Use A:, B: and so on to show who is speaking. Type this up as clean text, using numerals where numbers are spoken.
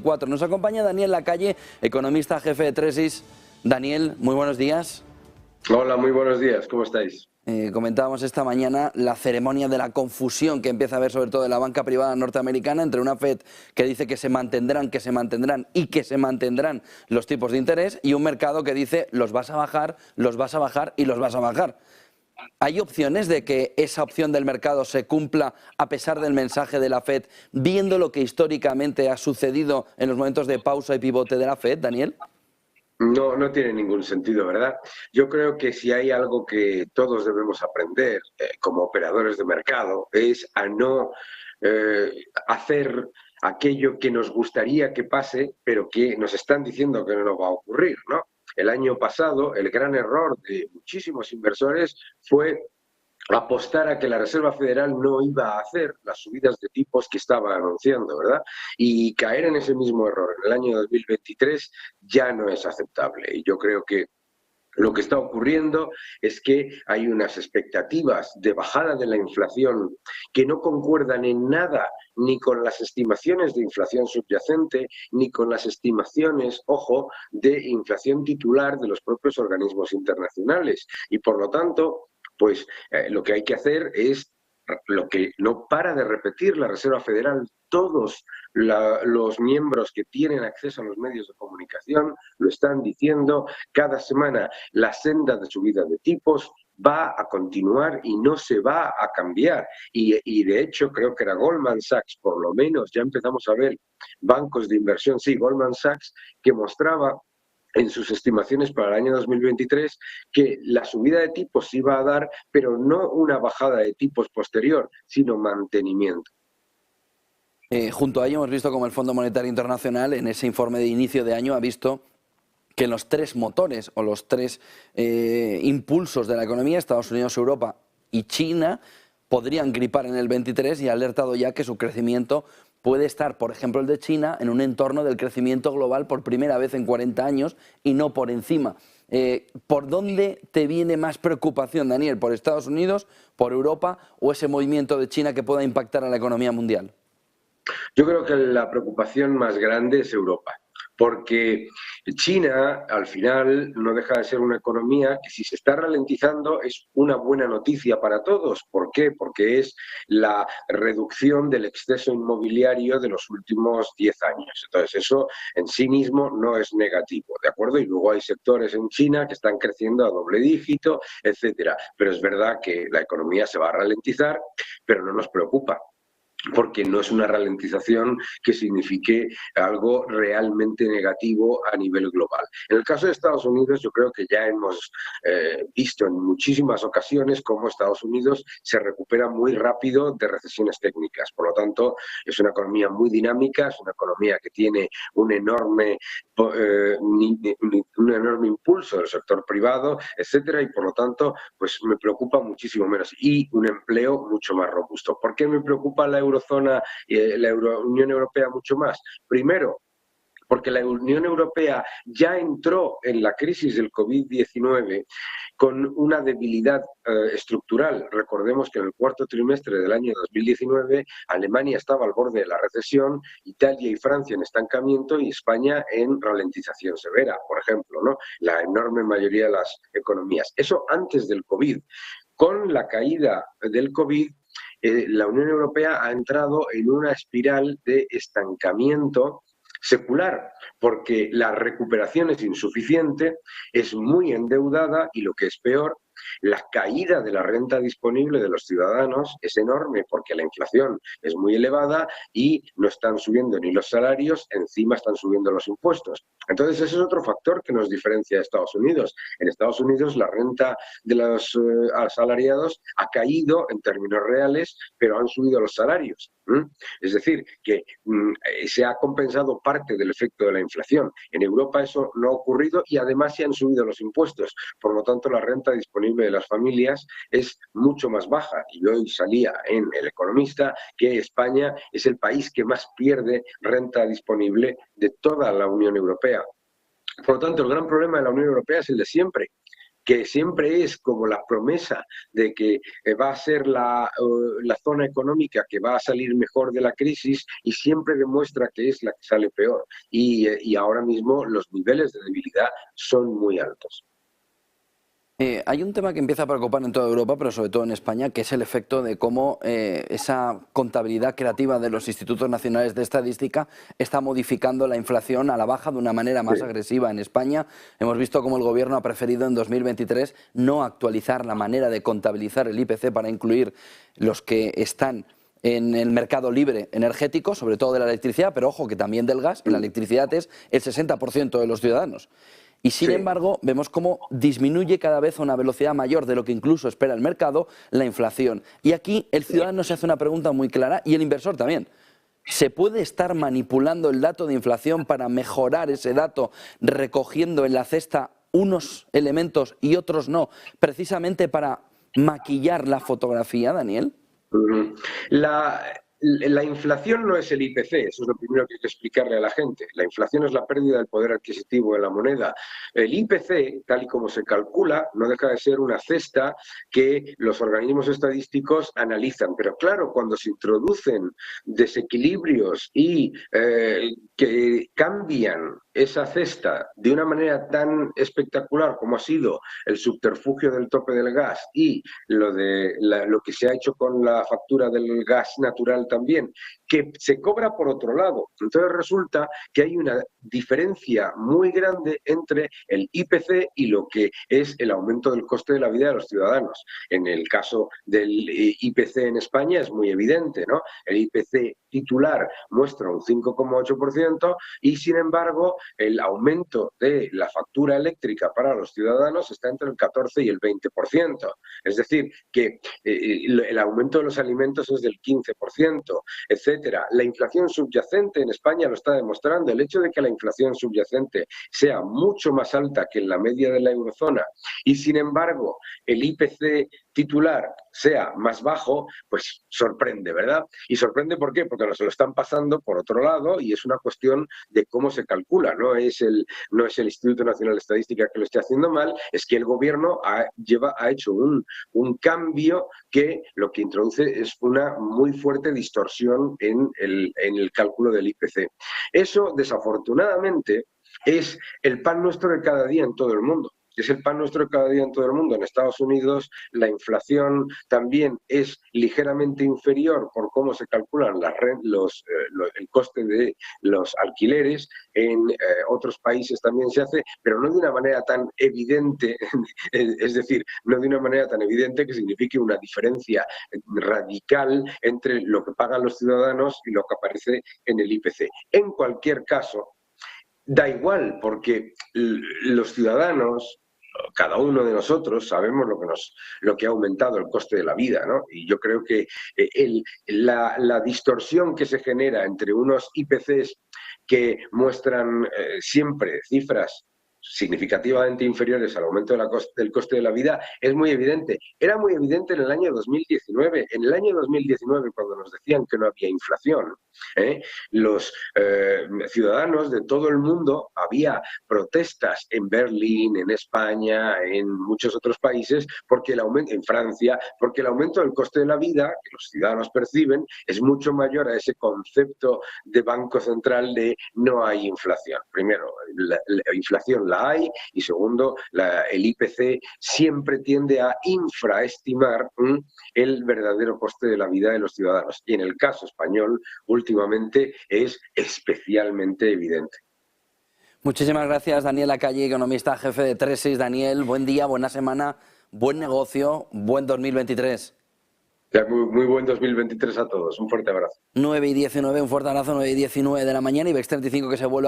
A: 4. Nos acompaña Daniel Lacalle, economista jefe de Tresis. Daniel, muy buenos días.
B: Hola, muy buenos días, ¿cómo estáis?
A: Comentábamos esta mañana la ceremonia de la confusión que empieza a haber sobre todo en la banca privada norteamericana entre una Fed que dice que se mantendrán los tipos de interés y un mercado que dice los vas a bajar y los vas a bajar. ¿Hay opciones de que esa opción del mercado se cumpla a pesar del mensaje de la Fed, viendo lo que históricamente ha sucedido en los momentos de pausa y pivote de la Fed, Daniel?
B: No, no tiene ningún sentido, ¿verdad? Yo creo que si hay algo que todos debemos aprender como operadores de mercado es a no hacer aquello que nos gustaría que pase, pero que nos están diciendo que no nos va a ocurrir, ¿no? El año pasado, el gran error de muchísimos inversores fue apostar a que la Reserva Federal no iba a hacer las subidas de tipos que estaba anunciando, ¿verdad? Y caer en ese mismo error en el año 2023 ya no es aceptable. Y yo creo que lo que está ocurriendo es que hay unas expectativas de bajada de la inflación que no concuerdan en nada ni con las estimaciones de inflación subyacente, ni con las estimaciones, ojo, de inflación titular de los propios organismos internacionales. Y por lo tanto, pues lo que hay que hacer es lo que no para de repetir la Reserva Federal, todos los miembros que tienen acceso a los medios de comunicación lo están diciendo cada semana. La senda de subida de tipos va a continuar y no se va a cambiar. Y de hecho creo que era Goldman Sachs, por lo menos ya empezamos a ver bancos de inversión, sí, Goldman Sachs, que mostraba en sus estimaciones para el año 2023 que la subida de tipos se iba a dar, pero no una bajada de tipos posterior, sino mantenimiento.
A: Junto a ello hemos visto como el Fondo Monetario Internacional en ese informe de inicio de año ha visto que los tres motores o los tres impulsos de la economía, Estados Unidos, Europa y China, podrían gripar en el 23 y ha alertado ya que su crecimiento puede estar, por ejemplo el de China, en un entorno del crecimiento global por primera vez en 40 años y no por encima. ¿Por dónde te viene más preocupación, Daniel? ¿Por Estados Unidos, por Europa o ese movimiento de China que pueda impactar a la economía mundial?
B: Yo creo que la preocupación más grande es Europa, porque China al final no deja de ser una economía que si se está ralentizando es una buena noticia para todos. ¿Por qué? Porque es la reducción del exceso inmobiliario de los últimos 10 años. Entonces eso en sí mismo no es negativo, ¿de acuerdo? Y luego hay sectores en China que están creciendo a doble dígito, etcétera. Pero es verdad que la economía se va a ralentizar, pero no nos preocupa, porque no es una ralentización que signifique algo realmente negativo a nivel global. En el caso de Estados Unidos, yo creo que ya hemos visto en muchísimas ocasiones cómo Estados Unidos se recupera muy rápido de recesiones técnicas. Por lo tanto, es una economía muy dinámica, es una economía que tiene un enorme impulso del sector privado, etcétera, y por lo tanto, pues me preocupa muchísimo menos. Y un empleo mucho más robusto. ¿Por qué me preocupa la eurozona y la Unión Europea mucho más? Primero, porque la Unión Europea ya entró en la crisis del COVID-19 con una debilidad estructural. Recordemos que en el cuarto trimestre del año 2019 Alemania estaba al borde de la recesión, Italia y Francia en estancamiento y España en ralentización severa, por ejemplo, ¿no? La enorme mayoría de las economías. Eso antes del COVID. Con la caída del COVID, la Unión Europea ha entrado en una espiral de estancamiento secular, porque la recuperación es insuficiente, es muy endeudada y lo que es peor, la caída de la renta disponible de los ciudadanos es enorme porque la inflación es muy elevada y no están subiendo ni los salarios, encima están subiendo los impuestos. Entonces ese es otro factor que nos diferencia de Estados Unidos. En Estados Unidos la renta de los asalariados ha caído en términos reales, pero han subido los salarios. Es decir, que se ha compensado parte del efecto de la inflación. En Europa eso no ha ocurrido y además se han subido los impuestos. Por lo tanto, la renta disponible de las familias es mucho más baja. Y hoy salía en El Economista que España es el país que más pierde renta disponible de toda la Unión Europea. Por lo tanto, el gran problema de la Unión Europea es el de siempre, que siempre es como la promesa de que va a ser la zona económica que va a salir mejor de la crisis, y siempre demuestra que es la que sale peor. Y ahora mismo los niveles de debilidad son muy altos.
A: Hay un tema que empieza a preocupar en toda Europa, pero sobre todo en España, que es el efecto de cómo esa contabilidad creativa de los institutos nacionales de estadística está modificando la inflación a la baja de una manera más agresiva en España. Hemos visto cómo el Gobierno ha preferido en 2023 no actualizar la manera de contabilizar el IPC para incluir los que están en el mercado libre energético, sobre todo de la electricidad, pero ojo que también del gas. En la electricidad es el 60% de los ciudadanos. Y sin embargo, vemos cómo disminuye cada vez a una velocidad mayor de lo que incluso espera el mercado la inflación. Y aquí el ciudadano se hace una pregunta muy clara, y el inversor también. ¿Se puede estar manipulando el dato de inflación para mejorar ese dato, recogiendo en la cesta unos elementos y otros no, precisamente para maquillar la fotografía, Daniel?
B: La inflación no es el IPC, eso es lo primero que hay que explicarle a la gente. La inflación es la pérdida del poder adquisitivo de la moneda. El IPC, tal y como se calcula, no deja de ser una cesta que los organismos estadísticos analizan. Pero claro, cuando se introducen desequilibrios y que cambian esa cesta de una manera tan espectacular como ha sido el subterfugio del tope del gas y lo que se ha hecho con la factura del gas natural también, que se cobra por otro lado. Entonces resulta que hay una diferencia muy grande entre el IPC y lo que es el aumento del coste de la vida de los ciudadanos. En el caso del IPC en España es muy evidente, ¿no? El IPC titular muestra un 5,8% y, sin embargo, el aumento de la factura eléctrica para los ciudadanos está entre el 14 y el 20%. Es decir, que el aumento de los alimentos es del 15%, etcétera. La inflación subyacente en España lo está demostrando. El hecho de que la inflación subyacente sea mucho más alta que en la media de la eurozona y, sin embargo, el IPC titular sea más bajo, pues sorprende, ¿verdad? ¿Y sorprende por qué? Porque nos lo están pasando por otro lado y es una cuestión de cómo se calcula. No es el Instituto Nacional de Estadística que lo esté haciendo mal, es que el gobierno ha hecho un cambio que lo que introduce es una muy fuerte distorsión en el cálculo del IPC. Eso, desafortunadamente, es el pan nuestro de cada día en todo el mundo. Es el pan nuestro de cada día en todo el mundo. En Estados Unidos la inflación también es ligeramente inferior por cómo se calculan el coste de los alquileres. En otros países también se hace, pero no de una manera tan evidente, es decir, no de una manera tan evidente que signifique una diferencia radical entre lo que pagan los ciudadanos y lo que aparece en el IPC. En cualquier caso, da igual, porque los ciudadanos, cada uno de nosotros, sabemos lo que ha aumentado el coste de la vida, ¿no? Y yo creo que la distorsión que se genera entre unos IPCs que muestran siempre cifras significativamente inferiores al aumento del coste de la vida es muy evidente. Era muy evidente en el año 2019. En el año 2019, cuando nos decían que no había inflación, los ciudadanos de todo el mundo, había protestas en Berlín, en España, en muchos otros países, en Francia, porque el aumento del coste de la vida que los ciudadanos perciben es mucho mayor a ese concepto de Banco Central de no hay inflación. Primero, la inflación la hay, y segundo, el IPC siempre tiende a infraestimar el verdadero coste de la vida de los ciudadanos. Y en el caso español, últimamente es especialmente evidente.
A: Muchísimas gracias, Daniel Lacalle, economista jefe de 36. Daniel, buen día, buena semana, buen negocio, buen 2023.
B: Muy buen 2023 a todos. Un fuerte abrazo.
A: 9:19, un fuerte abrazo, 9:19 de la mañana, IBEX 35 que se vuelve a